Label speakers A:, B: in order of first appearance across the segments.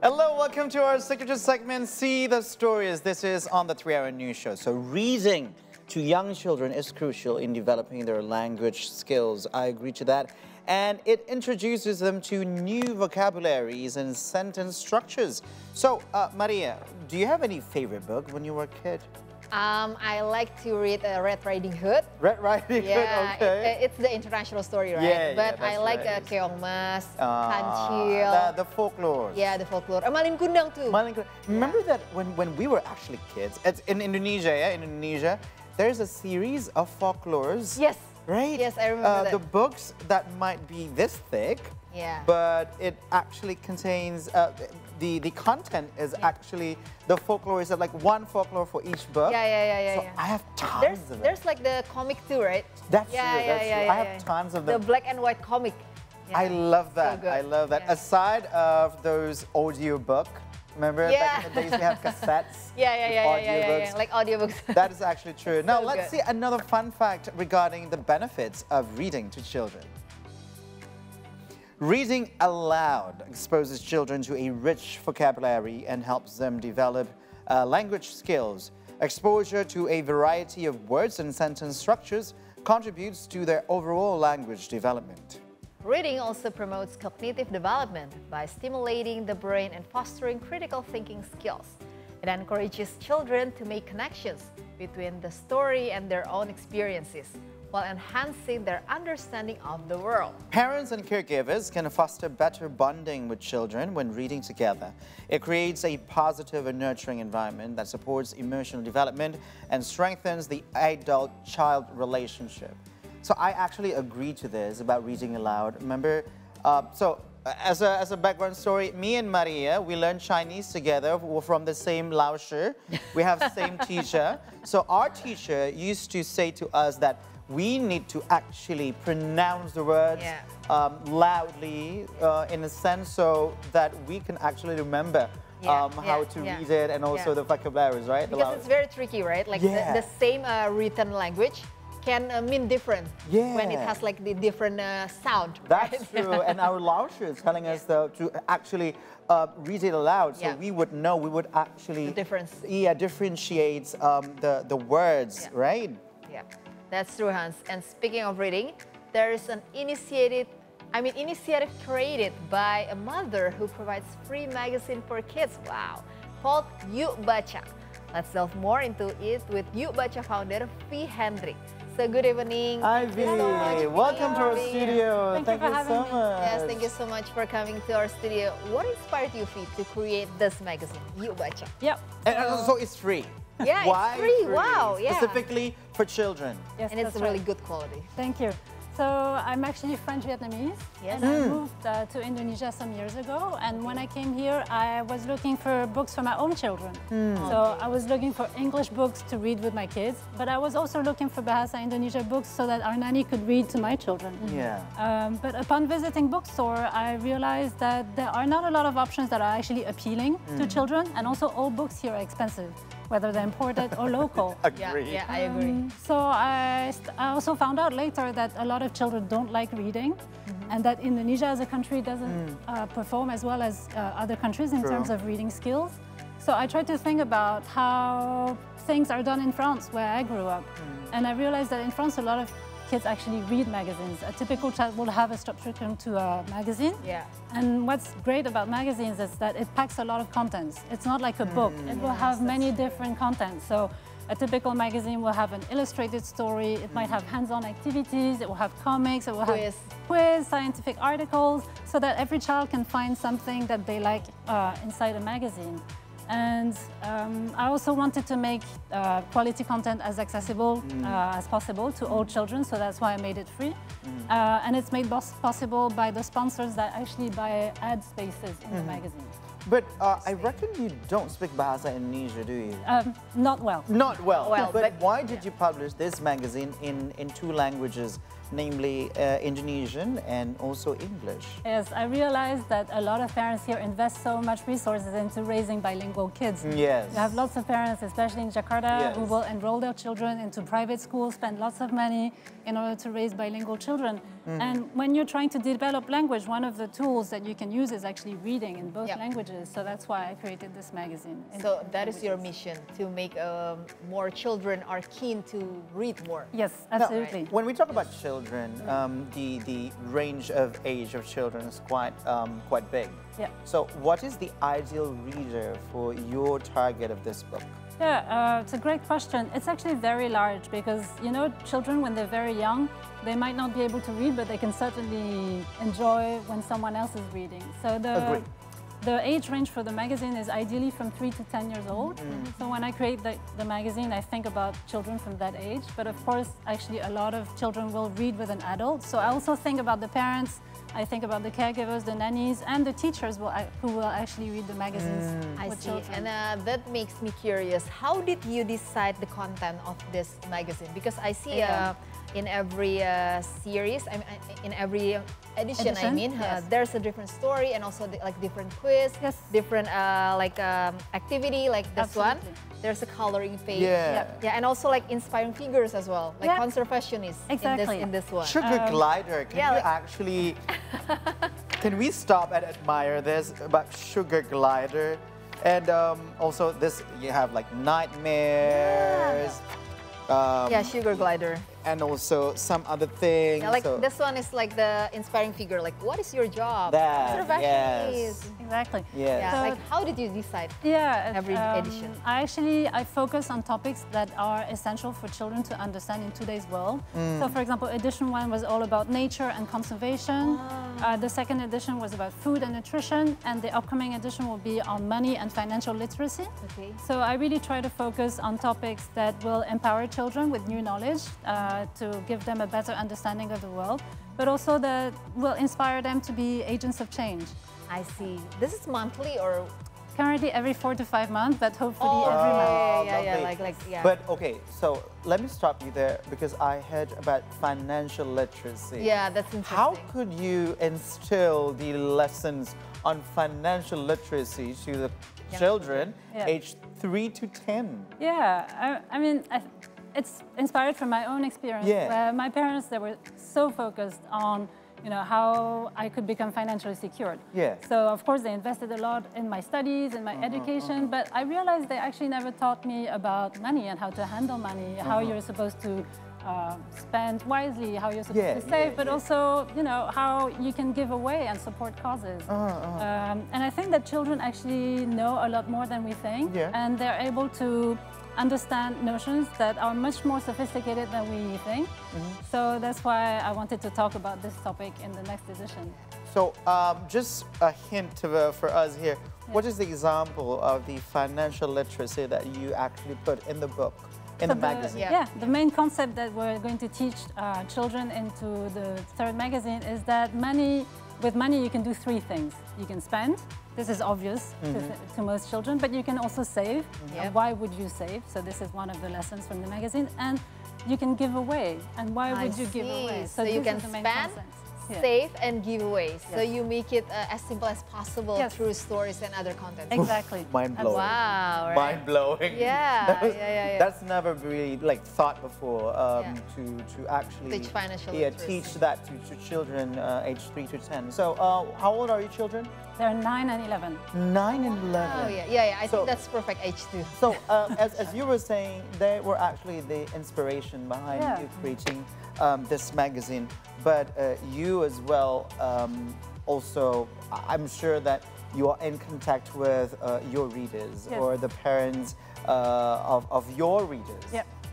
A: Hello, welcome to our signature segment, See the Stories. This is on the 3-Hour News Show. So reading to young children is crucial in developing their language skills. I agree to that. And it introduces them to new vocabularies and sentence structures. So, Maria, do you have any favorite book when you were a kid?
B: I like to read Red Riding Hood.
A: Red Riding Hood, okay.
B: It's the international story, right?
A: Yeah,
B: but
A: yeah,
B: I like
A: right.
B: Keong Mas, Kancil.
A: The folklore.
B: Yeah, the folklore. Malin Kundang too.
A: Malin Kundang. Remember that when we were actually kids, it's in Indonesia, yeah, in Indonesia, there's a series of folklores.
B: Yes.
A: Right?
B: Yes, I remember that.
A: The books that might be this thick,
B: yeah,
A: but it actually contains, the content is actually, the folklore is like one folklore for each book.
B: Yeah.
A: So I have tons of them.
B: There's like the comic too, right?
A: That's true, that's true. I have tons of them.
B: The black and white comic. Yeah.
A: I love that,
B: So
A: I love that.
B: Yeah.
A: Aside of those audio book, remember back in the days we have cassettes?
B: Yeah, like audiobooks.
A: That is actually true. Now
B: so
A: let's
B: good.
A: see another fun fact regarding the benefits of reading to children. Reading aloud exposes children to a rich vocabulary and helps them develop language skills. Exposure to a variety of words and sentence structures contributes to their overall language development.
B: Reading also promotes cognitive development by stimulating the brain and fostering critical thinking skills. It encourages children to make connections between the story and their own experiences, while enhancing their understanding of the world.
A: Parents and caregivers can foster better bonding with children when reading together. It creates a positive and nurturing environment that supports emotional development and strengthens the adult-child relationship. So I actually agree to this about reading aloud. Remember, as a background story, me and Maria, we learned Chinese together. We're from the same Laoshi. We have the same teacher. So our teacher used to say to us that we need to actually pronounce the words loudly in a sense so that we can actually remember how to read it and also the vocabularies, right?
B: Because it's very tricky, right? Like the same written language can mean different when it has like the different sound.
A: That's
B: right?
A: true, and our Laoshi is telling us to actually read it aloud, so we would know, we would actually
B: the difference.
A: Differentiate the words, right?
B: Yeah, that's true, Hans. And speaking of reading, there is an initiative created by a mother who provides free magazine for kids. Wow, called YUK BACA. Let's delve more into it with YUK BACA founder V. Hendrik. So good evening.
A: Hi V, welcome to our studio.
C: Thank you so much.
B: Yes, thank you so much for coming to our studio. What inspired you, V, to create this magazine, YUK BACA?
C: Yep.
A: And also it's free.
B: Yeah,
A: Why
B: it's free. Wow, yeah.
A: Specifically for children.
C: Yes,
B: and it's really good quality.
C: Thank you. So I'm actually French-Vietnamese, and I moved to Indonesia some years ago. And when I came here, I was looking for books for my own children. So I was looking for English books to read with my kids, but I was also looking for Bahasa Indonesia books so that our nanny could read to my children.
A: Yeah.
C: But upon visiting bookstore, I realized that there are not a lot of options that are actually appealing to children, and also all books here are expensive, whether they're imported or local.
A: Agree.
B: Yeah, I agree.
C: So I also found out later that a lot of children don't like reading, and that Indonesia as a country doesn't perform as well as other countries in terms of reading skills. So I tried to think about how things are done in France, where I grew up. And I realized that in France, a lot of kids actually read magazines. A typical child will have a subscription to a magazine.
B: Yeah.
C: And what's great about magazines is that it packs a lot of contents. It's not like a book. It will have many different contents. So a typical magazine will have an illustrated story. It might have hands-on activities. It will have comics. It will have quiz, scientific articles, so that every child can find something that they like inside a magazine. And I also wanted to make quality content as accessible as possible to all children, so that's why I made it free. And it's made possible by the sponsors that actually buy ad spaces in the magazine.
A: But I reckon you don't speak Bahasa Indonesia, do you?
C: Not well.
A: Not well. But why did
B: yeah.
A: you publish this magazine in two languages, namely Indonesian and also English?
C: Yes, I realized that a lot of parents here invest so much resources into raising bilingual kids.
A: Yes.
C: You have lots of parents, especially in Jakarta, who will enroll their children into private schools, spend lots of money in order to raise bilingual children. And when you're trying to develop language, one of the tools that you can use is actually reading in both languages. languages. So that's why I created this magazine.
B: So that is your mission, to make more children are keen to read more.
C: Yes,
A: Now,
C: absolutely.
A: when we talk about children, the range of age of children is quite big.
C: Yeah.
A: So what is the ideal reader for your target of this book?
C: Yeah, it's a great question. It's actually very large because, you know, children, when they're very young, they might not be able to read, but they can certainly enjoy when someone else is reading. So the age range for the magazine is ideally from 3 to 10 years old. So when I create the magazine, I think about children from that age. But of course, actually, a lot of children will read with an adult. So I also think about the parents. I think about the caregivers, the nannies, and the teachers who will actually read the magazines.
B: I
C: with
B: see.
C: children.
B: And that makes me curious. How did you decide the content of this magazine? Because I see in every series, in every edition,
C: Yes.
B: there's a different story and also like different quiz,
C: Yes.
B: different activity like this
C: Absolutely.
B: one. There's a coloring page.
A: Yeah.
B: Yeah, and also like inspiring figures as well, like
C: Yeah.
B: conservationists
C: Exactly.
B: in this one.
A: Sugar glider, can you actually, can we stop and admire this about sugar glider? And also this, you have like nightmares.
B: Yeah, sugar glider.
A: And also some other things.
B: Yeah, like
A: so
B: this one is like the inspiring figure. Like, what is your job?
A: That,
B: Conservationist.
A: yes.
C: Exactly.
A: Yes.
B: Yeah,
C: So-
B: like how did you decide?
C: Yeah,
B: Every edition.
C: I focus on topics that are essential for children to understand in today's world. So, for example, edition 1 was all about nature and conservation. The second edition was about food and nutrition, and the upcoming edition will be on money and financial literacy.
B: Okay.
C: So I really try to focus on topics that will empower children with new knowledge to give them a better understanding of the world, but also that will inspire them to be agents of change.
B: I see. This is monthly or?
C: Currently every 4 to 5 months, but hopefully every month.
B: Yeah,
A: lovely.
B: yeah.
A: But okay, so let me stop you there because I heard about financial literacy.
B: Yeah, that's interesting.
A: How could you instill the lessons on financial literacy to the children
C: Yeah.
A: aged 3 to 10?
C: Yeah, I mean, it's inspired from my own experience.
A: Yeah.
C: Where my parents, they were so focused on, you know, how I could become financially secured.
A: Yeah.
C: So of course they invested a lot in my studies, in my education, but I realized they actually never taught me about money and how to handle money, how you're supposed to spend wisely, how you're supposed to save, but also, you know, how you can give away and support causes. And I think that children actually know a lot more than we think, and they're able to understand notions that are much more sophisticated than we think. So that's why I wanted to talk about this topic in the next edition.
A: So just a hint for us here. What is the example of the financial literacy that you actually put in the book, in the magazine?
C: The main concept that we're going to teach children into the third magazine is that with money you can do 3 things. You can spend. This is obvious to most children, but you can also save. And why would you save? So this is one of the lessons from the magazine. And you can give away. And why would you give away?
B: So you can spend, save, and give away. So you make it as simple as possible through stories and other content.
C: Exactly.
A: Mind blowing.
B: Wow, right?
A: Mind blowing.
B: Yeah,
A: That's never really like thought before to actually
B: teach financial literacy.
A: teach that to children aged 3 to 10. So how old are your children?
C: They're 9 and 11.
A: 9 and 11.
B: Oh yeah. I think that's perfect age too.
A: So as you were saying, they were actually the inspiration behind you creating this magazine. But you as well, also, I'm sure that you are in contact with your readers or the parents of your readers.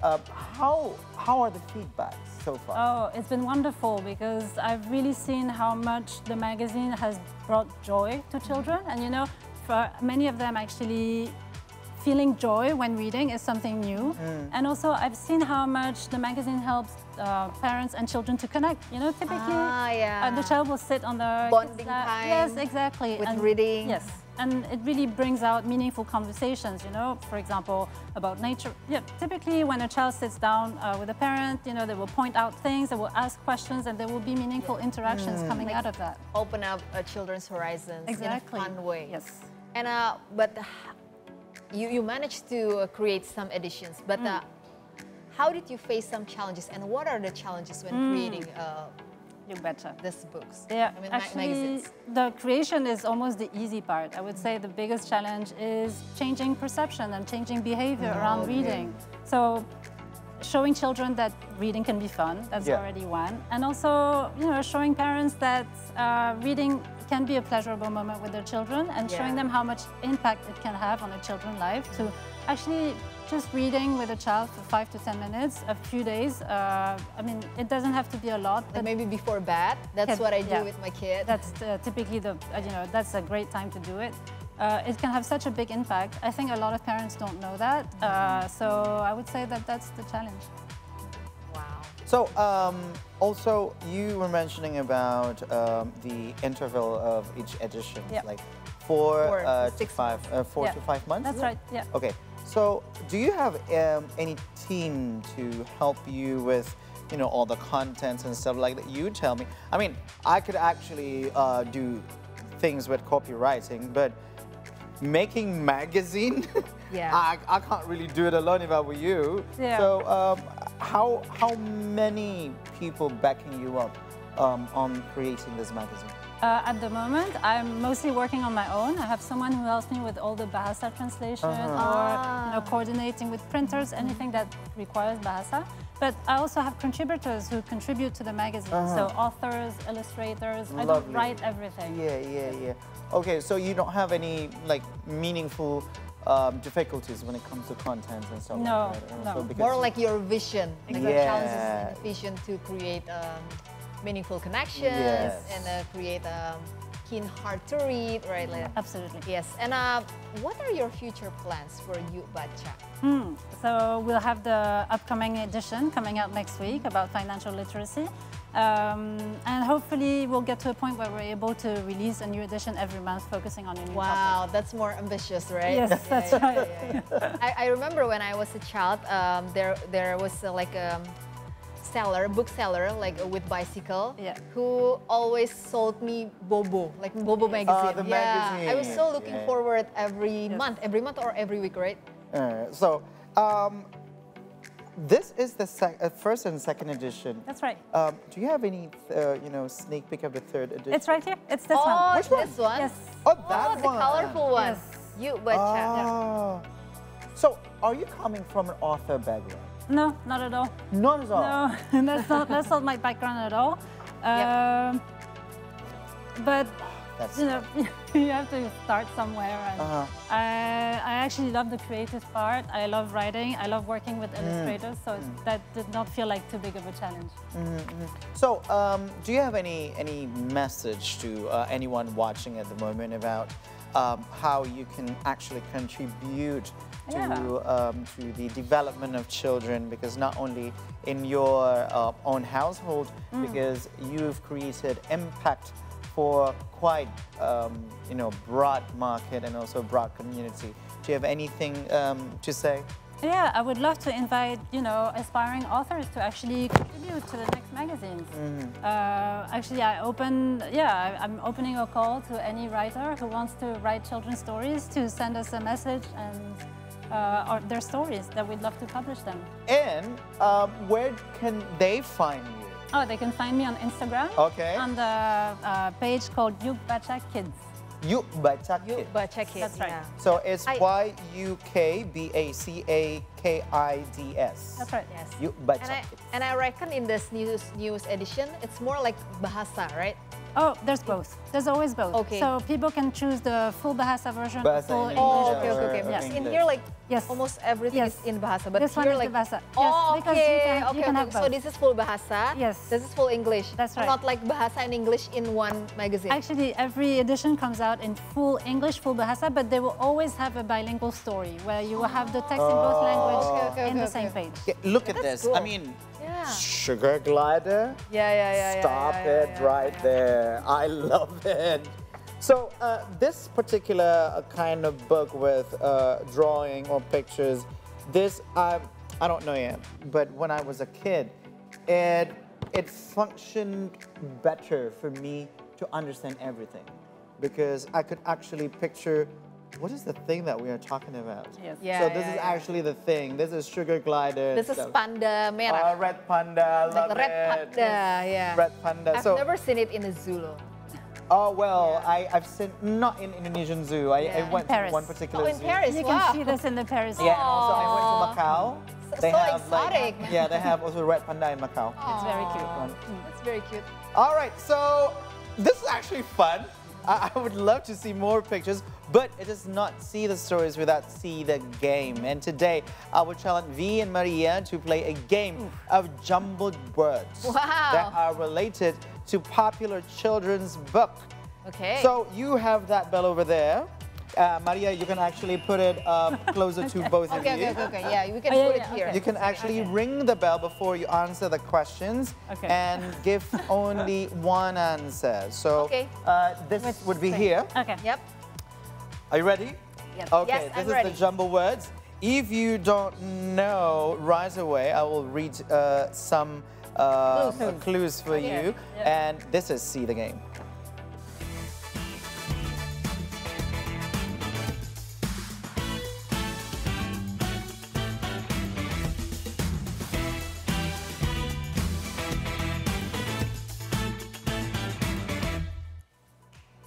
A: How are the feedbacks so far?
C: Oh, it's been wonderful because I've really seen how much the magazine has brought joy to children. And you know, for many of them actually, feeling joy when reading is something new. And also I've seen how much the magazine helps parents and children to connect. You know, typically the child will sit on the
B: bonding time.
C: Yes, exactly.
B: With reading.
C: Yes. And it really brings out meaningful conversations, you know, for example, about nature. Yeah, typically when a child sits down with a parent, you know, they will point out things, they will ask questions, and there will be meaningful interactions coming out of that.
B: Open up children's horizons in a fun way.
C: Yes.
B: And but you managed to create some editions, but how did you face some challenges, and what are the challenges when creating
C: YUK BACA.
B: These books.
C: Yeah,
B: I mean,
C: actually,
B: magazines.
C: the creation is almost the easy part. I would say the biggest challenge is changing perception and changing behavior around reading. So, showing children that reading can be fun, that's already one. And also, showing parents that reading can be a pleasurable moment with their children and showing them how much impact it can have on a children's life to actually just reading with a child for 5 to 10 minutes, a few days. I mean, it doesn't have to be a lot.
B: Like maybe before bed, that's what I do with my kid.
C: That's typically that's a great time to do it. It can have such a big impact. I think a lot of parents don't know that. So I would say that that's the challenge.
B: Wow.
A: So also you were mentioning about the interval of each edition, like 4 to 5 months.
C: That's right. Yeah.
A: Okay. So do you have any team to help you with, all the contents and stuff like that? You tell me. I mean, I could actually do things with copywriting, but making magazine, I can't really do it alone if I were you.
C: Yeah.
A: So how many people backing you up on creating this magazine?
C: At the moment, I'm mostly working on my own. I have someone who helps me with all the bahasa translation or coordinating with printers, anything that requires bahasa. But I also have contributors who contribute to the magazine. So authors, illustrators. I don't write everything.
A: Yeah. Okay, so you don't have any meaningful difficulties when it comes to content and stuff
C: No,
A: like that?
C: no.
B: More like your vision, like the
A: Yeah.
B: challenges and the vision to create meaningful connections and create a keen heart to read, right?
C: Absolutely.
B: Yes. And what are your future plans for YUK BACA?
C: So we'll have the upcoming edition coming out next week about financial literacy. And hopefully we'll get to a point where we're able to release a new edition every month focusing on a new
B: Wow, that's more ambitious, right?
C: Yes, that's right.
B: I remember when I was a child, there was bookseller, with bicycle, who always sold me Bobo, Bobo magazine.
A: The magazine.
B: I was so looking forward every month or every week, right?
A: So this is the first and second edition.
C: That's right.
A: Do you have any, sneak peek of the third edition?
C: It's right here. It's this one.
B: Which one? This one?
C: Yes.
A: Oh, that
B: the
A: one.
B: colorful one.
C: Yes.
B: YUK BACA.
A: Oh. So, are you coming from an author background?
C: No, not at all.
A: Not at all?
C: No, that's not my background at all. But you have to start somewhere. And I actually love the creative part. I love writing. I love working with illustrators. So that did not feel like too big of a challenge.
A: So, do you have any message to anyone watching at the moment about how you can actually contribute to the development of children? Because not only in your own household, because you've created impact for quite broad market and also broad community. Do you have anything to say?
C: Yeah, I would love to invite, aspiring authors to actually contribute to the next magazines. Actually, I'm opening a call to any writer who wants to write children's stories to send us a message and or their stories that we'd love to publish them.
A: And where can they find you?
C: Oh, they can find me on Instagram.
A: Okay.
C: On the page called YUK BACA Kids.
A: YUK BACA Kids.
B: YUK BACA Kids.
C: That's right.
A: So it's YUKBACAKIDS.
C: That's right.
B: Yes.
A: YUK BACA Kids.
B: And I reckon in this news edition, it's more like bahasa, right?
C: Oh, there's both. There's always both.
B: Okay.
C: So people can choose the full bahasa version,
A: Bahasa
C: full
A: English.
C: English
B: Okay.
C: version.
B: Because
C: Yes.
B: in here,
C: Yes.
B: almost everything
C: Yes.
B: is in bahasa, but
C: This one
B: here,
C: is the bahasa. Yes,
B: Oh,
C: because
B: okay.
C: you can have
B: So
C: both.
B: this is full bahasa.
C: Yes.
B: This is full English.
C: That's right.
B: Not like bahasa and English in one magazine.
C: Actually, every edition comes out in full English, full bahasa, but they will always have a bilingual story where you will have the text in both languages in the same page.
A: Yeah, look at
B: That's
A: this. I
B: cool.
A: mean,
B: Yeah.
A: sugar glider.
B: Yeah.
A: Stop it right there. I love it. So this particular kind of book with drawing or pictures, this I don't know yet, but when I was a kid, it functioned better for me to understand everything, because I could actually picture what is the thing that we are talking about?
C: Yes.
B: Yeah,
A: So this
B: yeah,
A: is
B: yeah.
A: actually the thing. This is sugar glider.
B: This is panda merah.
A: Red panda,
B: Like
A: love
B: red
A: it.
B: panda, yeah.
A: Red panda.
B: I've never seen it in a zoo. Though.
A: Oh, well,
B: Yeah.
A: I've seen, not in Indonesian zoo. I
B: Yeah.
A: went
C: In Paris.
A: to one particular
B: Oh, in
A: zoo.
B: Paris,
C: You
B: wow.
C: can see this in the Paris.
A: Yeah, and also I went to Macau.
B: So exotic.
A: yeah, they have also red panda in Macau.
C: It's very cute.
B: That's very cute.
A: All right, so this is actually fun. I would love to see more pictures, but it is not see the stories without see the game. And today, I will challenge V and Maria to play a game of jumbled words
B: Wow.
A: that are related to popular children's book.
B: Okay.
A: So you have that bell over there. Maria, you can actually put it closer to both of you.
B: Okay. Yeah, we can
C: Oh, yeah,
B: put it
C: yeah,
B: here.
C: okay.
A: You can actually ring the bell before you answer the questions
C: Okay.
A: and give only one answer. So
B: Okay.
A: this would be here.
C: Okay.
B: Yep.
A: Are you ready?
B: Yep.
A: Okay,
B: Yes,
A: this
B: I'm
A: is
B: ready.
A: the jumble words. If you don't know right away, I will read some clues for
B: Okay.
A: you.
C: Yeah.
A: And this is See the Game.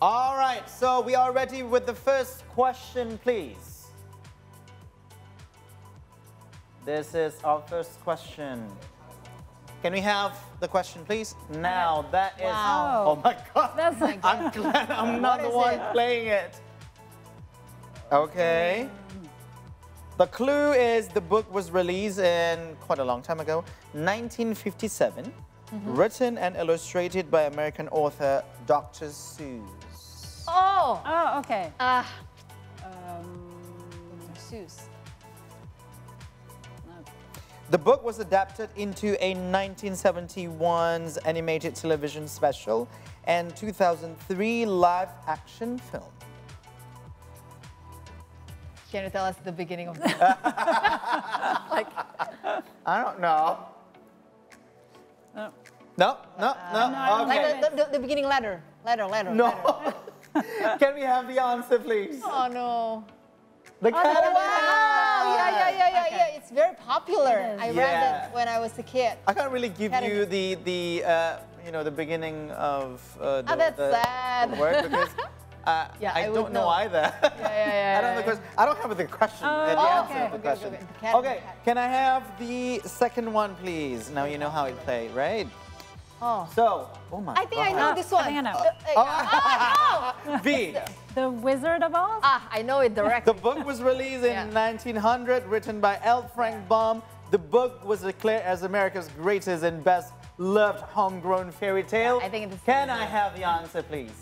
A: All right, so we are ready with the first question, please. This is our first question. Can we have the question, please? Now, that is...
B: Wow.
A: Oh my God.
C: That's like
A: I'm glad I'm not
B: What
A: the
B: is
A: one
B: it?
A: playing it. Okay. The clue is the book was released in quite a long time ago, 1957, written and illustrated by American author Dr. Seuss.
B: Oh.
C: Oh, okay.
B: Seuss.
A: The book was adapted into a 1971's animated television special and 2003 live-action film.
B: Can you tell us the beginning of
A: I don't know.
C: Oh.
A: No. Okay.
B: like the beginning letter? Letter.
A: No. Can we have the answer, please?
B: Oh no.
A: The Academy.
B: Wow. Yeah. It's very popular.
C: It is.
B: I read
A: Yeah.
B: it when I was a kid.
A: I can't really give
B: Academy.
A: you the the beginning of
B: that's sad.
A: the word because
B: Yeah,
A: I
B: I would
A: don't know
B: know.
A: either.
B: Yeah.
A: I don't know the question. I don't have the question. The
B: Oh,
A: answer
B: okay,
A: of the
B: okay,
A: question.
B: okay. The Academy.
A: Okay, can I have the second one, please? Now you know how it played, right?
B: Oh.
A: So, oh my
B: I think I know
C: Oh,
B: this one.
C: I think I know.
B: Oh,
A: V.
C: The Wizard of Oz?
B: I know it directly.
A: The book was released in
B: Yeah.
A: 1900, written by L. Frank Baum. The book was declared as America's greatest and best loved homegrown fairy tale.
B: Yeah, I think it is
A: Can
B: the
A: I
B: Wizard.
A: have the answer, please?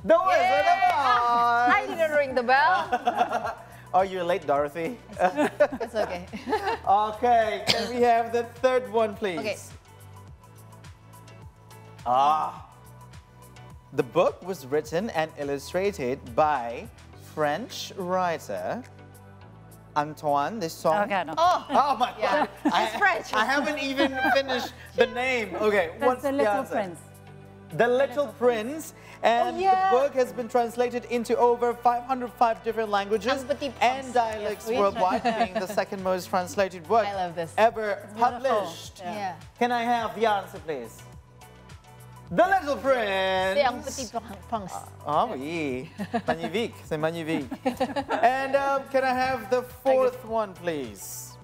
A: The Wizard of Oz!
B: I didn't ring the bell.
A: Oh, you're late, Dorothy.
B: It's okay.
A: Okay, can we have the third one, please?
B: Okay.
A: The book was written and illustrated by French writer Antoine de Saint.
C: Okay, no.
A: Oh my
B: Yeah.
A: God!
B: It's French.
A: I haven't even finished the name. Okay,
C: That's
A: what's
C: the Little
A: answer?
C: Prince.
A: The Little Prince. And
B: Oh, yeah.
A: the book has been translated into over 505 different languages
B: Ang petit
A: and
B: prince.
A: dialects
B: Yes,
A: worldwide, being the second most translated book
B: I love this.
A: ever
C: beautiful.
A: published.
B: Yeah.
A: Can I have the answer, please? The Little Prince.
B: C'est un petit prince.
A: Ah oui, magnifique, c'est magnifique. And can I have the fourth one, please?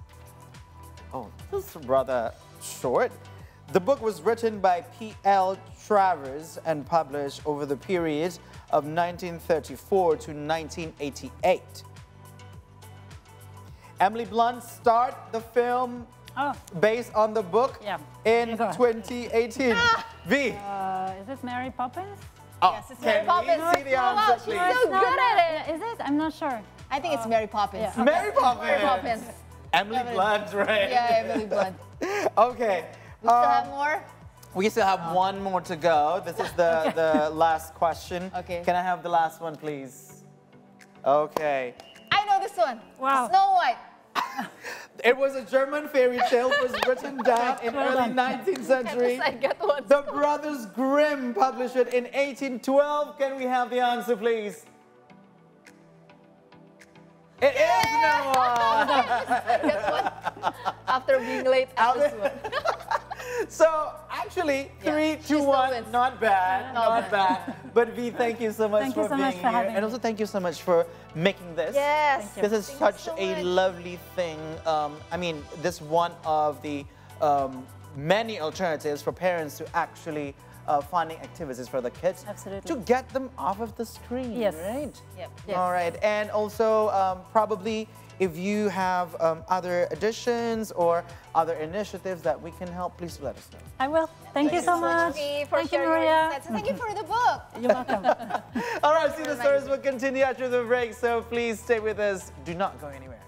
A: Oh, this is rather short. The book was written by P.L. Travers and published over the period of 1934 to 1988. Emily Blunt starred the film
C: Oh,
A: based on the book
C: Yeah.
A: in
C: Go ahead.
A: 2018. V.
C: is it Mary Poppins?
A: Oh,
B: Yes, it's Mary
A: can we
B: Poppins.
A: see the
B: Oh, wow,
A: answer,
B: she's
A: please?
B: so good at it.
C: Is it? I'm not sure.
B: I think it's Mary Poppins.
C: Yeah.
A: Mary Poppins.
B: Mary Poppins.
A: Emily Blunt, right?
B: Yeah, Emily Blunt.
A: Okay.
B: We still have more?
A: We still have one more to go. This is the last question.
B: Okay.
A: Can I have the last one, please? Okay.
B: I know this one.
C: Wow.
B: Snow White.
A: It was a German fairy tale. It was written down in
C: Well
A: early
C: done.
A: 19th century.
B: I get one.
A: The Brothers Grimm published it in 1812. Can we have the answer, please? It is Noah.
B: After being late at this one.
A: So actually,
B: Yeah,
A: 3,
B: she
A: 2,
B: still
A: 1,
B: wins.
A: not bad, not bad. But V, thank you so much
C: Thank
A: for
C: you so
A: being
C: much for
A: here.
C: having
A: And
C: me.
A: also thank you so much for making this.
B: Yes.
C: Thank you.
A: This is
B: Thank you
A: such
B: so
A: a
B: much.
A: lovely thing. I mean, this one of the many alternatives for parents to actually finding activities for the kids
C: Absolutely.
A: to get them off of the screen,
C: Yes.
A: right?
B: Yep.
C: Yes.
A: All right, and also probably if you have other additions or other initiatives that we can help, please let us know.
C: I will. Thank you so much.
B: Thank you for
C: Thank you,
B: sharing your
C: Maria.
B: insights. And thank you for the book.
C: You're welcome.
A: All right, see the stories will continue after the break, so please stay with us. Do not go anywhere.